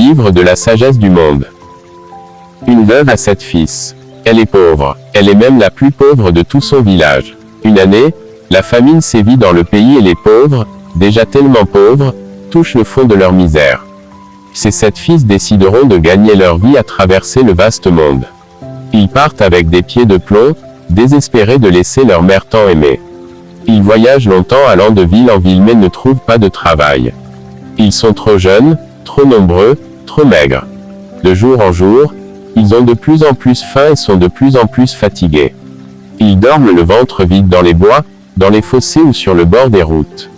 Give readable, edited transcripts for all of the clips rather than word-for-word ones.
livre de la sagesse du monde. Une veuve a 7 fils. Elle est pauvre. Elle est même la plus pauvre de tout son village. Une année, la famine sévit dans le pays et les pauvres, déjà tellement pauvres, touchent le fond de leur misère. Ces 7 fils décideront de gagner leur vie à traverser le vaste monde. Ils partent avec des pieds de plomb, désespérés de laisser leur mère tant aimée. Ils voyagent longtemps allant de ville en ville mais ne trouvent pas de travail. Ils sont trop jeunes, trop nombreux, trop maigres. De jour en jour, ils ont de plus en plus faim et sont de plus en plus fatigués. Ils dorment le ventre vide dans les bois, dans les fossés ou sur le bord des routes.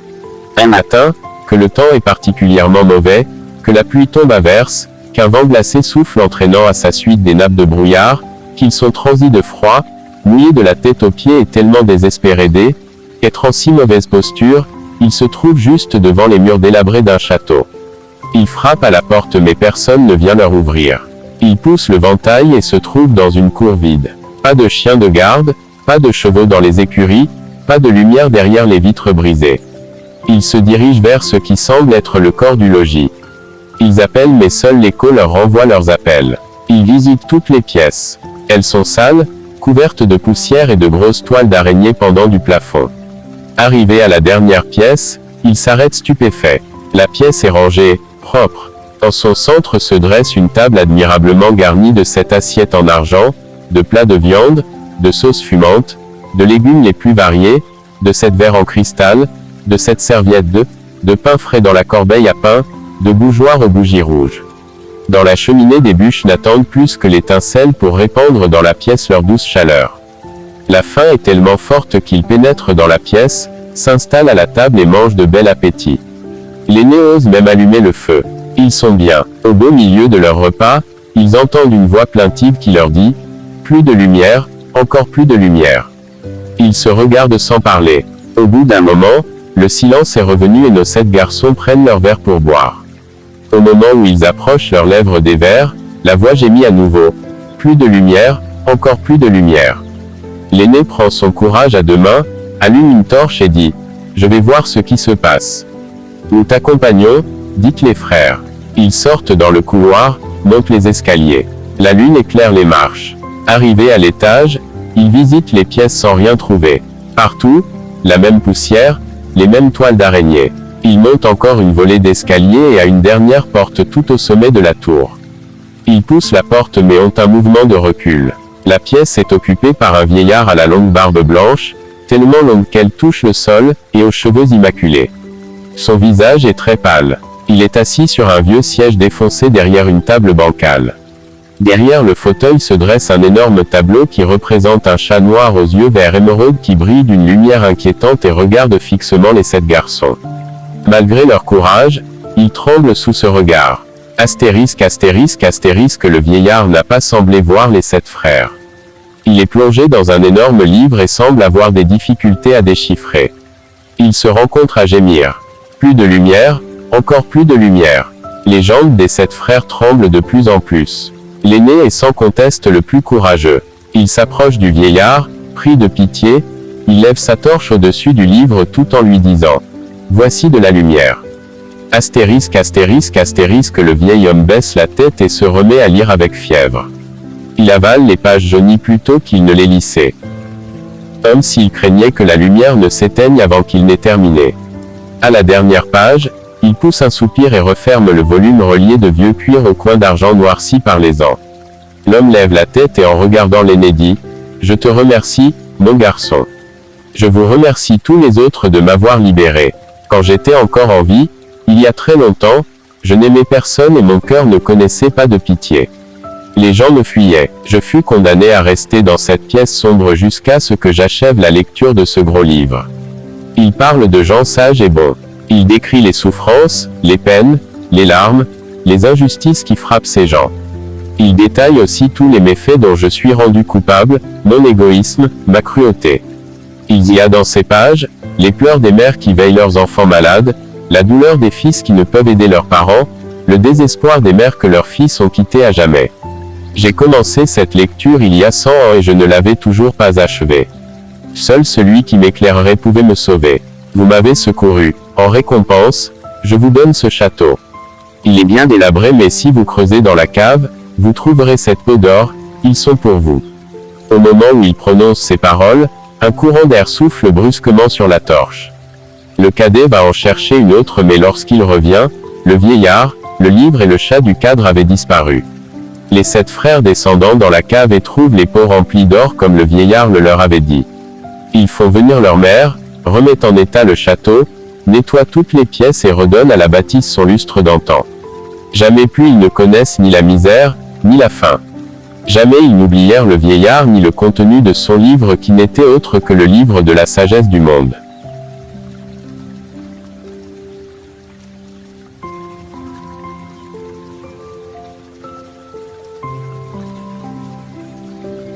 Un matin, que le temps est particulièrement mauvais, que la pluie tombe à verse, qu'un vent glacé souffle entraînant à sa suite des nappes de brouillard, qu'ils sont transis de froid, mouillés de la tête aux pieds et tellement désespérés qu'être en si mauvaise posture, ils se trouvent juste devant les murs délabrés d'un château. Ils frappent à la porte mais personne ne vient leur ouvrir. Ils poussent le ventail et se trouvent dans une cour vide. Pas de chien de garde, pas de chevaux dans les écuries, pas de lumière derrière les vitres brisées. Ils se dirigent vers ce qui semble être le corps du logis. Ils appellent mais seul l'écho leur renvoie leurs appels. Ils visitent toutes les pièces. Elles sont sales, couvertes de poussière et de grosses toiles d'araignée pendant du plafond. Arrivés à la dernière pièce, ils s'arrêtent stupéfaits. La pièce est rangée, propre. En son centre se dresse une table admirablement garnie de 7 assiettes en argent, de plats de viande, de sauces fumantes, de légumes les plus variés, de 7 verres en cristal, de 7 serviettes de pain frais dans la corbeille à pain, de bougeoirs aux bougies rouges. Dans la cheminée des bûches n'attendent plus que l'étincelle pour répandre dans la pièce leur douce chaleur. La faim est tellement forte qu'ils pénètrent dans la pièce, s'installent à la table et mangent de bel appétit. L'aîné ose même allumer le feu. Ils sont bien. Au beau milieu de leur repas, ils entendent une voix plaintive qui leur dit « Plus de lumière, encore plus de lumière ». Ils se regardent sans parler. Au bout d'un moment, le silence est revenu et nos 7 garçons prennent leur verre pour boire. Au moment où ils approchent leurs lèvres des verres, la voix gémit à nouveau. Plus de lumière, encore plus de lumière. L'aîné prend son courage à 2 mains, allume une torche et dit « Je vais voir ce qui se passe. » « Nous t'accompagnons, dites les frères. Ils sortent dans le couloir, montent les escaliers. La lune éclaire les marches. Arrivés à l'étage, ils visitent les pièces sans rien trouver. Partout, la même poussière, les mêmes toiles d'araignée. Ils montent encore une volée d'escaliers et à une dernière porte tout au sommet de la tour. Ils poussent la porte mais ont un mouvement de recul. La pièce est occupée par un vieillard à la longue barbe blanche, tellement longue qu'elle touche le sol, et aux cheveux immaculés. Son visage est très pâle. Il est assis sur un vieux siège défoncé derrière une table bancale. Derrière le fauteuil se dresse un énorme tableau qui représente un chat noir aux yeux vert émeraude qui brille d'une lumière inquiétante et regarde fixement les 7 garçons. Malgré leur courage, ils tremblent sous ce regard. Astérisque, astérisque, astérisque, le vieillard n'a pas semblé voir les 7 frères. Il est plongé dans un énorme livre et semble avoir des difficultés à déchiffrer. Ils se rencontrent à gémir. Plus de lumière, encore plus de lumière. Les jambes des 7 frères tremblent de plus en plus. L'aîné est sans conteste le plus courageux. Il s'approche du vieillard, pris de pitié, il lève sa torche au-dessus du livre tout en lui disant « Voici de la lumière ». Astérisque, astérisque, astérisque, le vieil homme baisse la tête et se remet à lire avec fièvre. Il avale les pages jaunies plutôt qu'il ne les lissait. Comme s'il craignait que la lumière ne s'éteigne avant qu'il n'ait terminé. À la dernière page, il pousse un soupir et referme le volume relié de vieux cuir au coin d'argent noirci par les ans. L'homme lève la tête et en regardant l'aîné dit « Je te remercie, mon garçon. Je vous remercie tous les autres de m'avoir libéré. Quand j'étais encore en vie, il y a très longtemps, je n'aimais personne et mon cœur ne connaissait pas de pitié. Les gens me fuyaient. Je fus condamné à rester dans cette pièce sombre jusqu'à ce que j'achève la lecture de ce gros livre. Il parle de gens sages et bons. Il décrit les souffrances, les peines, les larmes, les injustices qui frappent ces gens. Il détaille aussi tous les méfaits dont je suis rendu coupable, mon égoïsme, ma cruauté. Il y a dans ces pages, les pleurs des mères qui veillent leurs enfants malades, la douleur des fils qui ne peuvent aider leurs parents, le désespoir des mères que leurs fils ont quittés à jamais. J'ai commencé cette lecture il y a 100 ans et je ne l'avais toujours pas achevée. Seul celui qui m'éclairerait pouvait me sauver. Vous m'avez secouru. En récompense, je vous donne ce château. Il est bien délabré, mais si vous creusez dans la cave, vous trouverez cette peau d'or, ils sont pour vous. Au moment où il prononce ces paroles, un courant d'air souffle brusquement sur la torche. Le cadet va en chercher une autre, mais lorsqu'il revient, le vieillard, le livre et le chat du cadre avaient disparu. Les 7 frères descendant dans la cave et trouvent les pots remplis d'or comme le vieillard le leur avait dit. Ils font venir leur mère, remettent en état le château, nettoient toutes les pièces et redonnent à la bâtisse son lustre d'antan. Jamais plus ils ne connaissent ni la misère, ni la faim. Jamais ils n'oublièrent le vieillard ni le contenu de son livre qui n'était autre que le livre de la sagesse du monde.